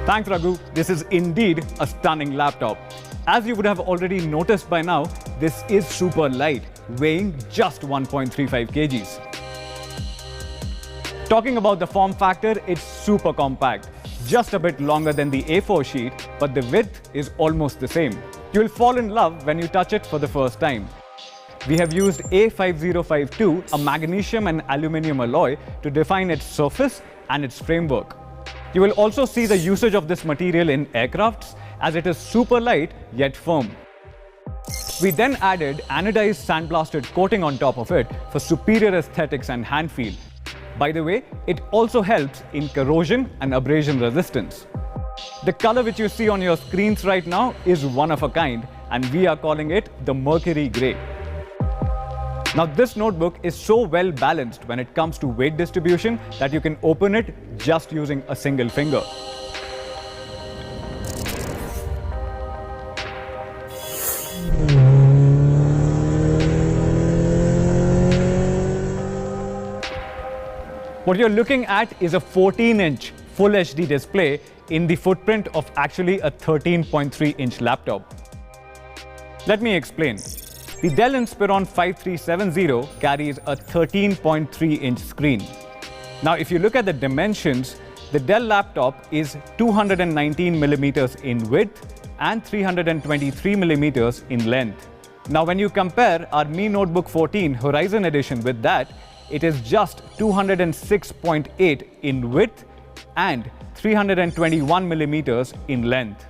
Thanks, Raghu. This is indeed a stunning laptop. As you would have already noticed by now, this is super light, weighing just 1.35 kgs. Talking about the form factor, it's super compact, just a bit longer than the A4 sheet, but the width is almost the same. You'll fall in love when you touch it for the first time. We have used A5052, a magnesium and aluminium alloy, to define its surface and its framework. You will also see the usage of this material in aircrafts, as it is super light yet firm. We then added anodized sandblasted coating on top of it for superior aesthetics and hand feel. By the way, it also helps in corrosion and abrasion resistance. The color which you see on your screens right now is one of a kind, and we are calling it the Mercury Grey. Now, this notebook is so well balanced when it comes to weight distribution that you can open it just using a single finger. What you're looking at is a 14-inch Full HD display in the footprint of actually a 13.3-inch laptop. Let me explain. The Dell Inspiron 5370 carries a 13.3-inch screen. Now, if you look at the dimensions, the Dell laptop is 219 millimeters in width and 323 millimeters in length. Now, when you compare our Mi Notebook 14 Horizon Edition with that, it is just 206.8 in width and 321 millimeters in length.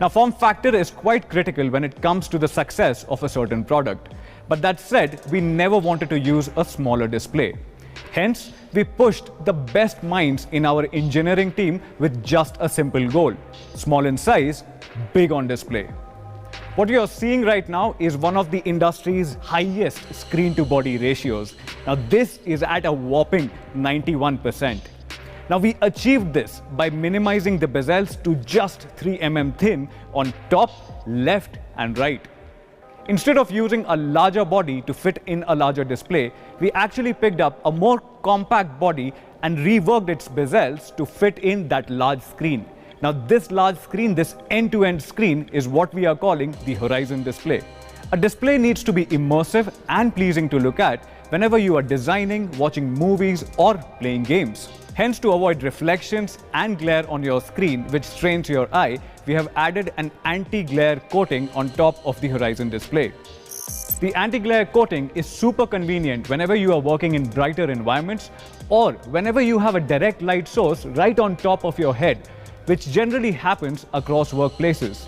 Now, form factor is quite critical when it comes to the success of a certain product. But that said, we never wanted to use a smaller display. Hence, we pushed the best minds in our engineering team with just a simple goal: small in size, big on display. What you are seeing right now is one of the industry's highest screen-to-body ratios. Now, this is at a whopping 91%. Now, we achieved this by minimizing the bezels to just 3 mm thin on top, left, and right. Instead of using a larger body to fit in a larger display, we actually picked up a more compact body and reworked its bezels to fit in that large screen. Now, this large screen, this end-to-end screen, is what we are calling the Horizon display. A display needs to be immersive and pleasing to look at whenever you are designing, watching movies, or playing games. Hence, to avoid reflections and glare on your screen, which strains your eye, we have added an anti-glare coating on top of the Horizon display. The anti-glare coating is super convenient whenever you are working in brighter environments or whenever you have a direct light source right on top of your head, which generally happens across workplaces.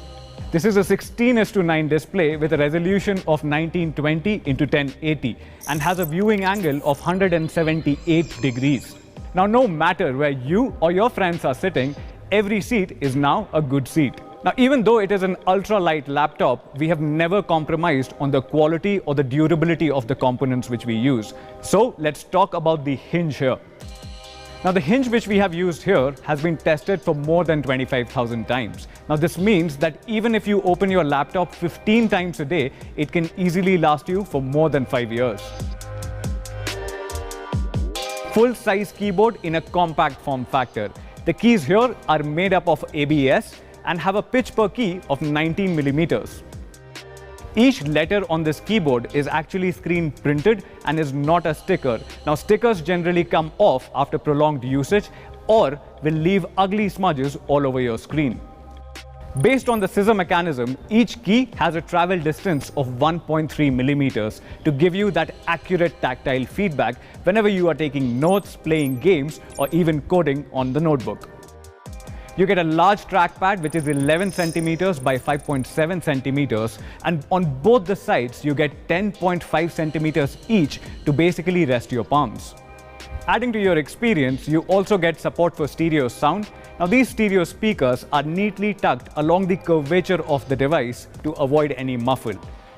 This is a 16:9 display with a resolution of 1920 x 1080 and has a viewing angle of 178 degrees. Now, no matter where you or your friends are sitting, every seat is now a good seat. Now, even though it is an ultra-light laptop, we have never compromised on the quality or the durability of the components which we use. So, let's talk about the hinge here. Now, the hinge which we have used here has been tested for more than 25,000 times. Now, this means that even if you open your laptop 15 times a day, it can easily last you for more than 5 years. Full-size keyboard in a compact form factor. The keys here are made up of ABS and have a pitch per key of 19 millimeters. Each letter on this keyboard is actually screen printed and is not a sticker. Now, stickers generally come off after prolonged usage or will leave ugly smudges all over your screen. Based on the scissor mechanism, each key has a travel distance of 1.3 millimeters to give you that accurate tactile feedback whenever you are taking notes, playing games, or even coding on the notebook. You get a large trackpad which is 11 centimeters by 5.7 centimeters, and on both the sides you get 10.5 centimeters each to basically rest your palms. Adding to your experience, you also get support for stereo sound. Now, these stereo speakers are neatly tucked along the curvature of the device to avoid any muffle.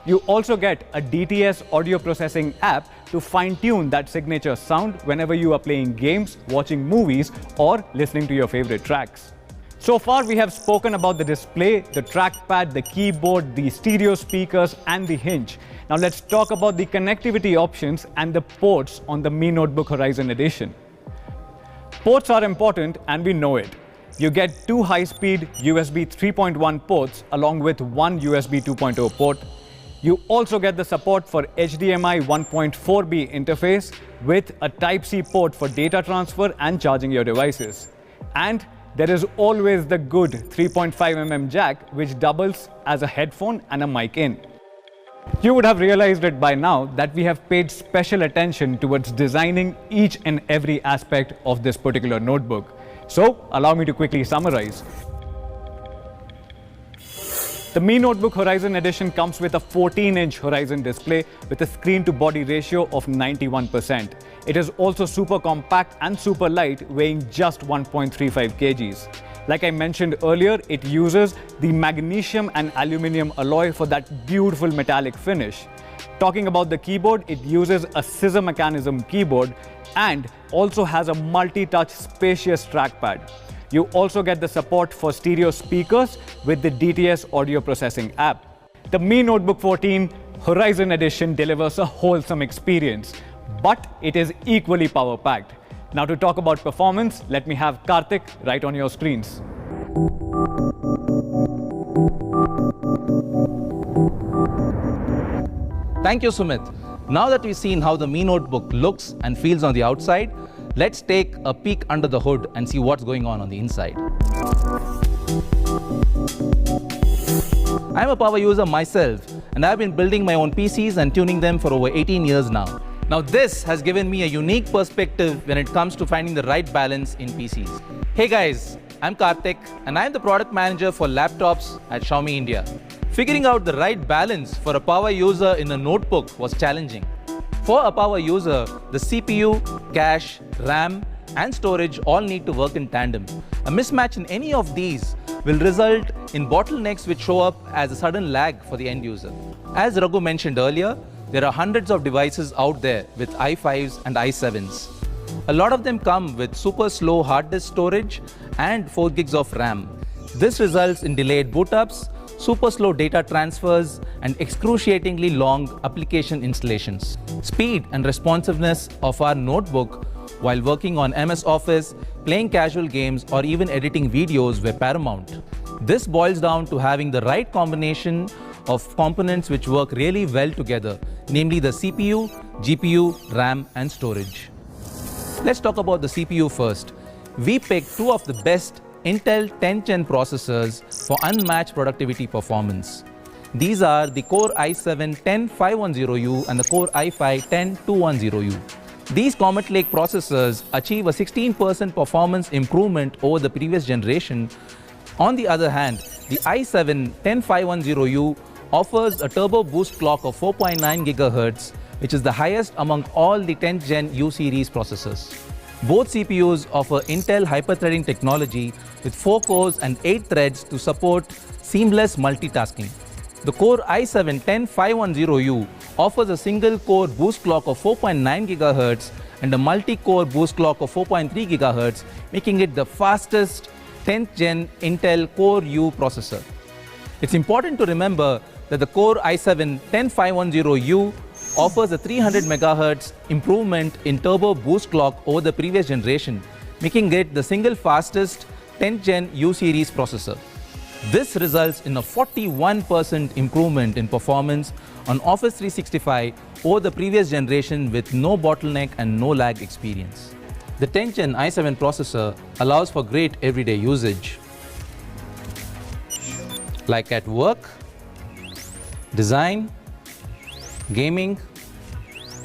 You also get a DTS audio processing app to fine-tune that signature sound whenever you are playing games, watching movies, or listening to your favorite tracks. So far, we have spoken about the display, the trackpad, the keyboard, the stereo speakers, and the hinge. Now, let's talk about the connectivity options and the ports on the Mi Notebook Horizon Edition. Ports are important, and we know it. You get two high-speed USB 3.1 ports along with one USB 2.0 port. You also get the support for HDMI 1.4b interface with a Type-C port for data transfer and charging your devices. And there is always the good 3.5mm jack, which doubles as a headphone and a mic in. You would have realized it by now that we have paid special attention towards designing each and every aspect of this particular notebook. So, allow me to quickly summarize. The Mi Notebook Horizon Edition comes with a 14-inch Horizon display with a screen-to-body ratio of 91%. It is also super compact and super light, weighing just 1.35 kgs. Like I mentioned earlier, it uses the magnesium and aluminium alloy for that beautiful metallic finish. Talking about the keyboard, it uses a scissor mechanism keyboard and also has a multi-touch spacious trackpad. You also get the support for stereo speakers with the DTS audio processing app. The Mi Notebook 14 Horizon Edition delivers a wholesome experience, but it is equally power-packed. Now to talk about performance, let me have Karthik right on your screens. Thank you, Sumit. Now that we've seen how the Mi Notebook looks and feels on the outside, let's take a peek under the hood and see what's going on the inside. I'm a power user myself, and I've been building my own PCs and tuning them for over 18 years now. Now this has given me a unique perspective when it comes to finding the right balance in PCs. Hey guys, I'm Karthik, and I'm the product manager for laptops at Xiaomi India. Figuring out the right balance for a power user in a notebook was challenging. For a power user, the CPU, cache, RAM, and storage all need to work in tandem. A mismatch in any of these will result in bottlenecks which show up as a sudden lag for the end user. As Raghu mentioned earlier, there are hundreds of devices out there with i5s and i7s. A lot of them come with super slow hard disk storage and 4 gigs of RAM. This results in delayed boot ups, super slow data transfers, and excruciatingly long application installations. Speed and responsiveness of our notebook while working on MS Office, playing casual games, or even editing videos were paramount. This boils down to having the right combination of components which work really well together, namely the CPU, GPU, RAM, and storage. Let's talk about the CPU first. We picked two of the best Intel 10th Gen processors for unmatched productivity performance. These are the Core i7-10510U and the Core i5-10210U. These Comet Lake processors achieve a 16% performance improvement over the previous generation. On the other hand, the i7-10510U offers a turbo boost clock of 4.9 GHz, which is the highest among all the 10th Gen U series processors. Both CPUs offer Intel hyper-threading technology with 4 cores and 8 threads to support seamless multitasking. The Core i7-10510U offers a single-core boost clock of 4.9 GHz and a multi-core boost clock of 4.3 GHz, making it the fastest 10th Gen Intel Core U processor. It's important to remember that the Core i7-10510U offers a 300 MHz improvement in turbo boost clock over the previous generation, making it the single fastest 10th Gen U series processor. This results in a 41% improvement in performance on Office 365 over the previous generation with no bottleneck and no lag experience. The 10th Gen i7 processor allows for great everyday usage, like at work, design, gaming,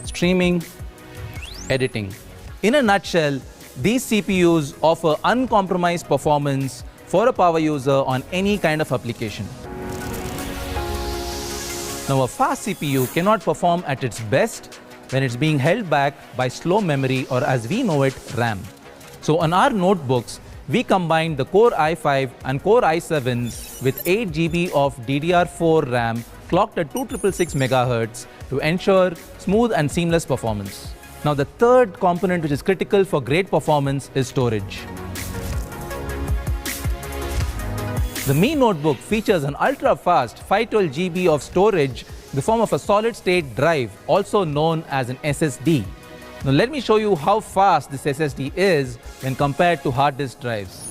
streaming, editing. In a nutshell, these CPUs offer uncompromised performance for a power user on any kind of application. Now, a fast CPU cannot perform at its best when it's being held back by slow memory, or as we know it, RAM. So on our notebooks, we combined the Core i5 and Core i7s with 8 GB of DDR4 RAM clocked at 2666 MHz to ensure smooth and seamless performance. Now, the third component which is critical for great performance is storage. The Mi Notebook features an ultra-fast 512 GB of storage in the form of a solid-state drive, also known as an SSD. Now let me show you how fast this SSD is when compared to hard disk drives.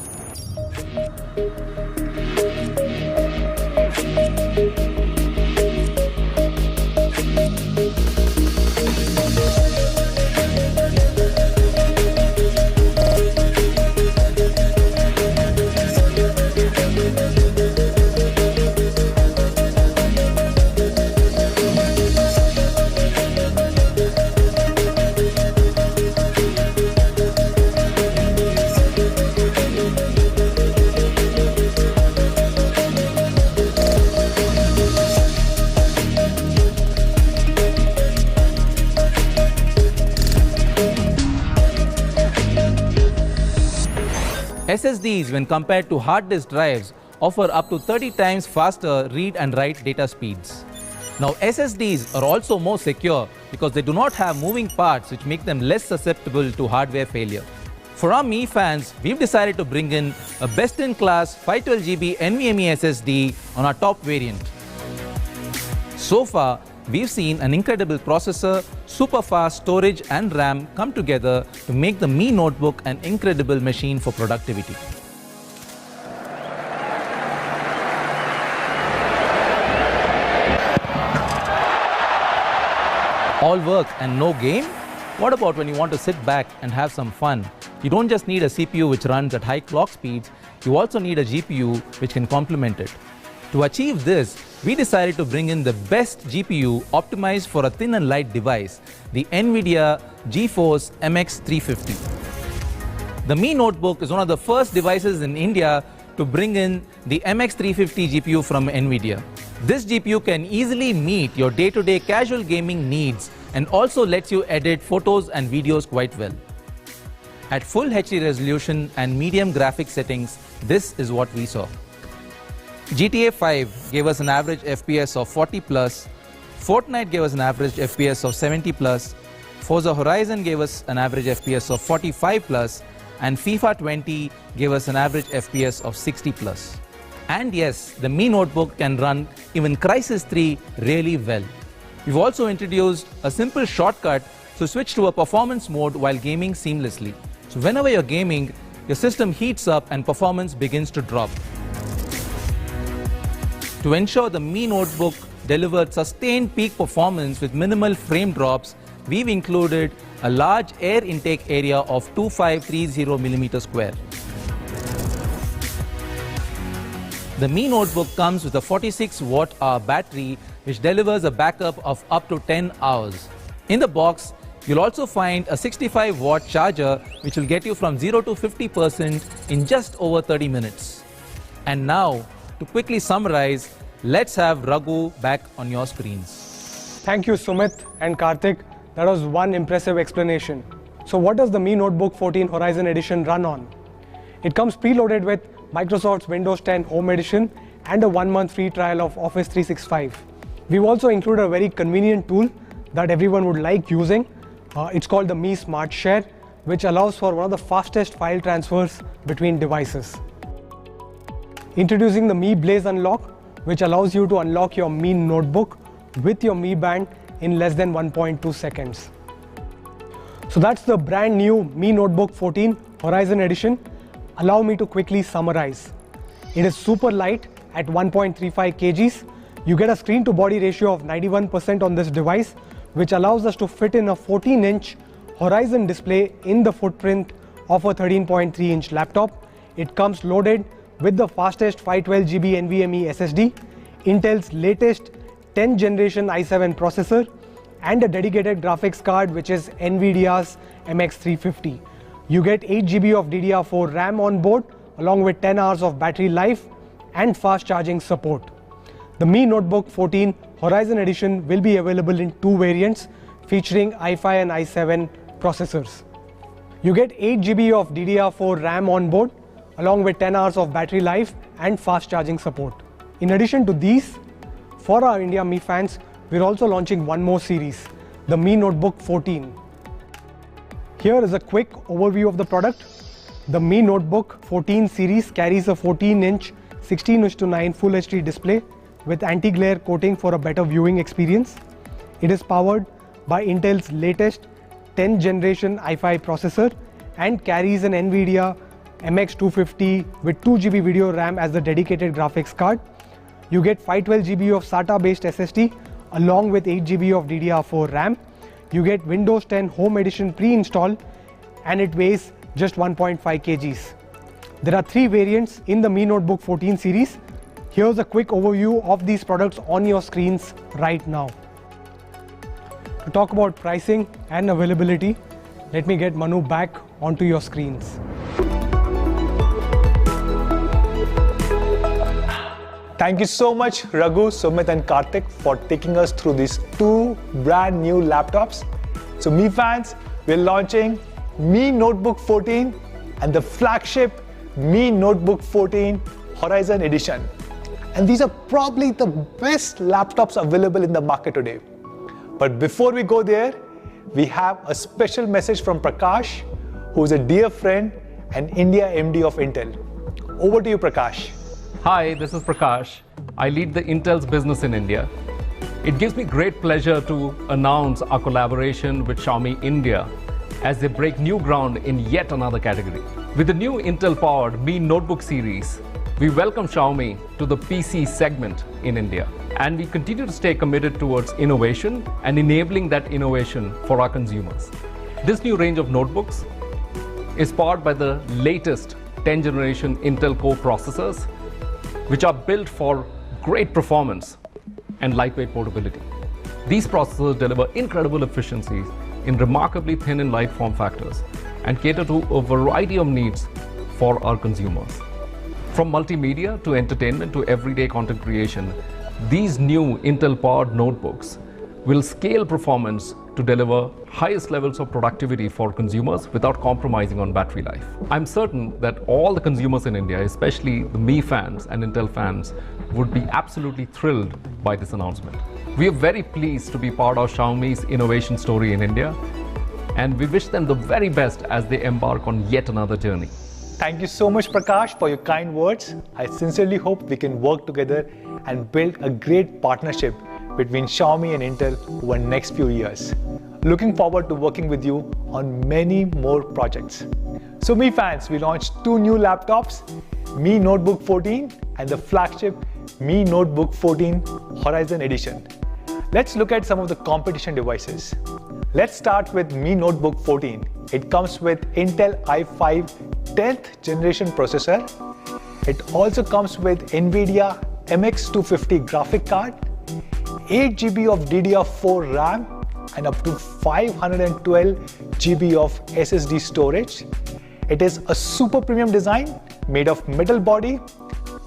SSDs, when compared to hard disk drives, offer up to 30 times faster read and write data speeds. Now, SSDs are also more secure because they do not have moving parts which make them less susceptible to hardware failure. For our Mi fans, we've decided to bring in a best-in-class 512GB NVMe SSD on our top variant. So far, we've seen an incredible processor, super fast storage and RAM come together to make the Mi Notebook an incredible machine for productivity. All work and no game? What about when you want to sit back and have some fun? You don't just need a CPU which runs at high clock speeds, you also need a GPU which can complement it. To achieve this, we decided to bring in the best GPU optimized for a thin and light device, the NVIDIA GeForce MX350. The Mi Notebook is one of the first devices in India to bring in the MX350 GPU from NVIDIA. This GPU can easily meet your day-to-day casual gaming needs and also lets you edit photos and videos quite well. At full HD resolution and medium graphics settings, this is what we saw. GTA 5 gave us an average FPS of 40 plus, Fortnite gave us an average FPS of 70 plus, Forza Horizon gave us an average FPS of 45 plus, and FIFA 20 gave us an average FPS of 60 plus. And yes, the Mi Notebook can run even Crysis 3 really well. We've also introduced a simple shortcut to switch to a performance mode while gaming seamlessly. So whenever you're gaming, your system heats up and performance begins to drop. To ensure the Mi Notebook delivered sustained peak performance with minimal frame drops, we've included a large air intake area of 2530mm square. The Mi Notebook comes with a 46 watt-hour battery which delivers a backup of up to 10 hours. In the box, you'll also find a 65 watt charger which will get you from 0 to 50% in just over 30 minutes. And now, to quickly summarize, let's have Raghu back on your screens. Thank you, Sumit and Karthik. That was one impressive explanation. So what does the Mi Notebook 14 Horizon Edition run on? It comes preloaded with Microsoft's Windows 10 Home Edition and a 1-month free trial of Office 365. We've also included a very convenient tool that everyone would like using. It's called the Mi Smart Share, which allows for one of the fastest file transfers between devices. Introducing the Mi Blaze Unlock, which allows you to unlock your Mi Notebook with your Mi Band in less than 1.2 seconds. So that's the brand new Mi Notebook 14 Horizon Edition. Allow me to quickly summarize. It is super light at 1.35 kgs. You get a screen to body ratio of 91% on this device, which allows us to fit in a 14-inch Horizon display in the footprint of a 13.3-inch laptop. It comes loaded with the fastest 512GB NVMe SSD, Intel's latest 10th generation i7 processor, and a dedicated graphics card which is NVIDIA's MX350. You get 8GB of DDR4 RAM on board along with 10 hours of battery life and fast charging support. The Mi Notebook 14 Horizon Edition will be available in two variants featuring i5 and i7 processors. You get 8GB of DDR4 RAM on board along with 10 hours of battery life and fast charging support. In addition to these, for our India Mi fans, we're also launching one more series, the Mi Notebook 14. Here is a quick overview of the product. The Mi Notebook 14 series carries a 14-inch 16:9 Full HD display with anti-glare coating for a better viewing experience. It is powered by Intel's latest 10th generation i5 processor and carries an NVIDIA MX250 with 2GB video RAM as the dedicated graphics card. You get 512GB of SATA based SSD along with 8GB of DDR4 RAM. You get Windows 10 Home Edition pre-installed and it weighs just 1.5 kgs. There are three variants in the Mi Notebook 14 series. Here's a quick overview of these products on your screens right now. To talk about pricing and availability, let me get Manu back onto your screens. Thank you so much, Raghu, Sumit and Karthik for taking us through these two brand new laptops. So Mi fans, we're launching Mi Notebook 14 and the flagship Mi Notebook 14 Horizon Edition. And these are probably the best laptops available in the market today. But before we go there, we have a special message from Prakash, who is a dear friend and India MD of Intel. Over to you, Prakash. Hi, this is Prakash. I lead the Intel's business in India. It gives me great pleasure to announce our collaboration with Xiaomi India as they break new ground in yet another category. With the new Intel-powered Mi Notebook series, we welcome Xiaomi to the PC segment in India. And we continue to stay committed towards innovation and enabling that innovation for our consumers. This new range of notebooks is powered by the latest 10th generation Intel Core processors, which are built for great performance and lightweight portability. These processors deliver incredible efficiencies in remarkably thin and light form factors and cater to a variety of needs for our consumers. From multimedia to entertainment to everyday content creation, these new Intel-powered notebooks will scale performance to deliver highest levels of productivity for consumers without compromising on battery life. I'm certain that all the consumers in India, especially the Mi fans and Intel fans, would be absolutely thrilled by this announcement. We are very pleased to be part of Xiaomi's innovation story in India, and we wish them the very best as they embark on yet another journey. Thank you so much, Prakash, for your kind words. I sincerely hope we can work together and build a great partnership between Xiaomi and Intel over the next few years. Looking forward to working with you on many more projects. So Mi fans, we launched two new laptops, Mi Notebook 14 and the flagship Mi Notebook 14 Horizon Edition. Let's look at some of the competition devices. Let's start with Mi Notebook 14. It comes with Intel i5 10th generation processor. It also comes with NVIDIA MX250 graphic card, 8 GB of DDR4 RAM, and up to 512 GB of SSD storage. It is a super premium design made of metal body,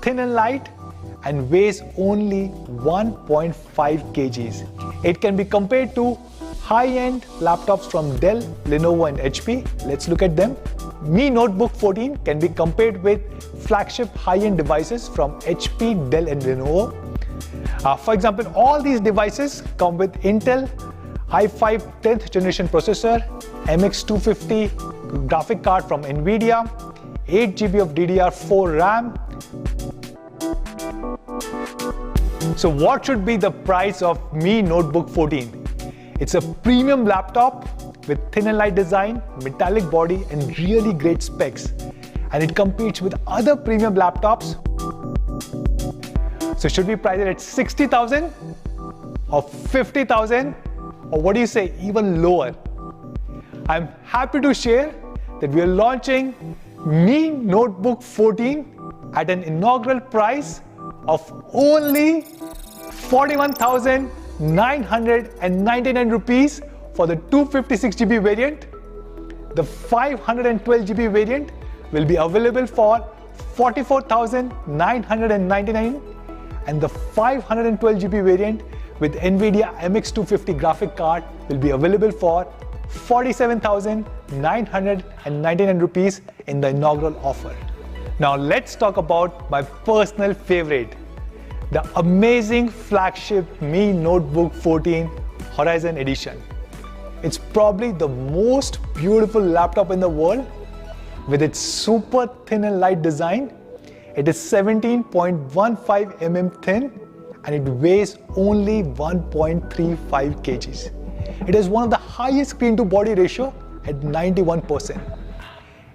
thin and light, and weighs only 1.5 kgs. It can be compared to high-end laptops from Dell, Lenovo, and HP. Let's look at them. Mi Notebook 14 can be compared with flagship high-end devices from HP, Dell, and Lenovo. For example, all these devices come with Intel i5 10th generation processor, MX250 graphic card from NVIDIA, 8 GB of DDR4 RAM. So what should be the price of Mi Notebook 14? It's a premium laptop with thin and light design, metallic body, and really great specs. And it competes with other premium laptops. So should we price it at 60,000 or 50,000? Or what do you say, even lower? I'm happy to share that we are launching Mi Notebook 14 at an inaugural price of only 41,999 rupees for the 256 GB variant. The 512 GB variant will be available for 44,999, and the 512 GB variant with NVIDIA MX250 graphic card will be available for 47,999 rupees in the inaugural offer. Now let's talk about my personal favorite, the amazing flagship Mi Notebook 14 Horizon Edition. It's probably the most beautiful laptop in the world with its super thin and light design. It is 17.15 mm thin and it weighs only 1.35 kgs. It has one of the highest screen to body ratio at 91%.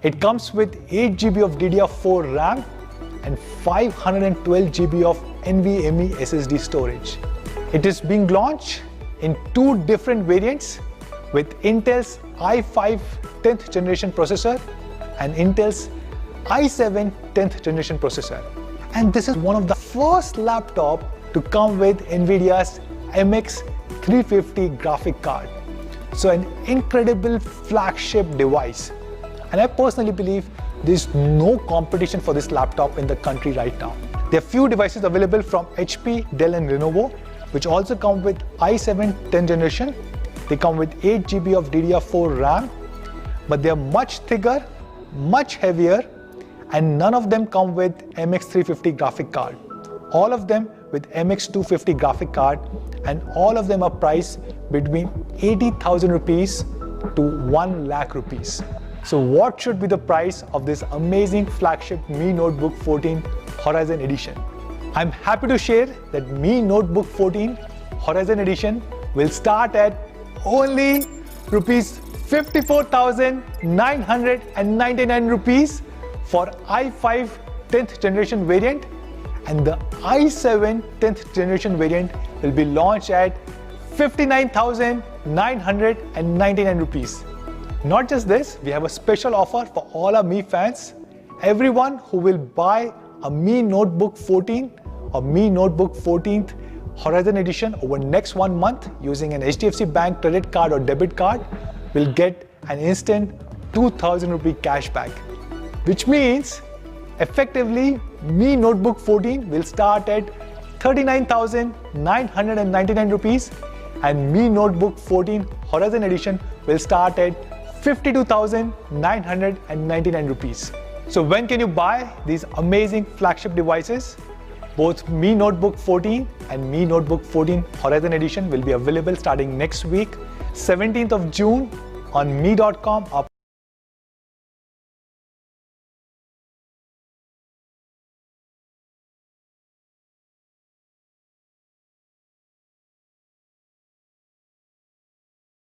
It comes with 8 GB of DDR4 RAM and 512 GB of NVMe SSD storage. It is being launched in two different variants with Intel's i5 10th generation processor and Intel's i7 10th generation processor. And this is one of the first laptop to come with NVIDIA's MX350 graphic card. So an incredible flagship device. And I personally believe there's no competition for this laptop in the country right now. There are few devices available from HP, Dell, and Lenovo, which also come with i7 10th generation. They come with 8 GB of DDR4 RAM, but they are much thicker, much heavier, and none of them come with MX350 graphic card. All of them with MX250 graphic card, and all of them are priced between 80,000 rupees to 1 lakh rupees. So what should be the price of this amazing flagship Mi Notebook 14 Horizon Edition? I'm happy to share that Mi Notebook 14 Horizon Edition will start at only rupees 54,999 rupees for i5 10th generation variant, and the i7 10th generation variant will be launched at 59,999 rupees. Not just this, we have a special offer for all our Mi fans. Everyone who will buy a Mi Notebook 14 or Mi Notebook 14th Horizon Edition over next 1 month using an HDFC Bank credit card or debit card will get an instant 2,000 rupee cashback. Which means effectively Mi Notebook 14 will start at 39,999 rupees and Mi Notebook 14 Horizon Edition will start at 52,999 rupees. So when can you buy these amazing flagship devices? Both Mi Notebook 14 and Mi Notebook 14 Horizon Edition will be available starting next week, 17th of June on mi.com.